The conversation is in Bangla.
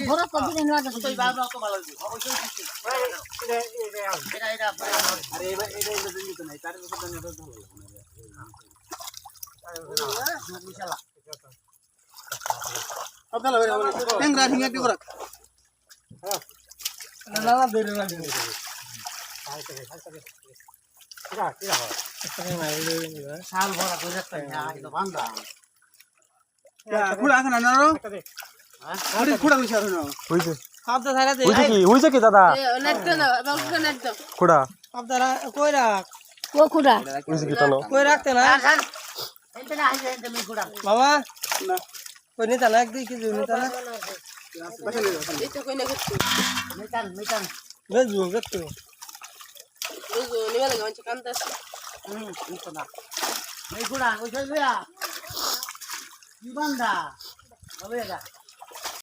বড় কবি নেওয়া যাবে তুই বাবা তো ভালো হইব অবশ্যই এটা আরে এটা দিন তো নাই তার কথা না ভালো লাগবে ইনশাআল্লাহ আপনারা ট্যাংরা ঠিক একটু করা হ্যাঁ না না দেরি না দেরি শাল ভরা করে রাখতে না এটা বান্দা খুড়া খানা না রো আরে খুড়া কইছ আর না হইছে শব্দ ছাড়া দে হইছে কি দাদা নেট না বাবু নেট দাও খুড়া আপনারা কই রাখ ও খুড়া হইছে কি তানো কই রাখতে না এটা না আইছে এটা মি খুড়া বাবা না কই নিতা না এক দুই কেজি নিতা না এটা কই না করতে মিটান বেজু গেতো বুঝো নিবা লাগা মানে কান্তাস নিতো না মি খুড়া ওই যাইয়া কি বান্দা হবে এটা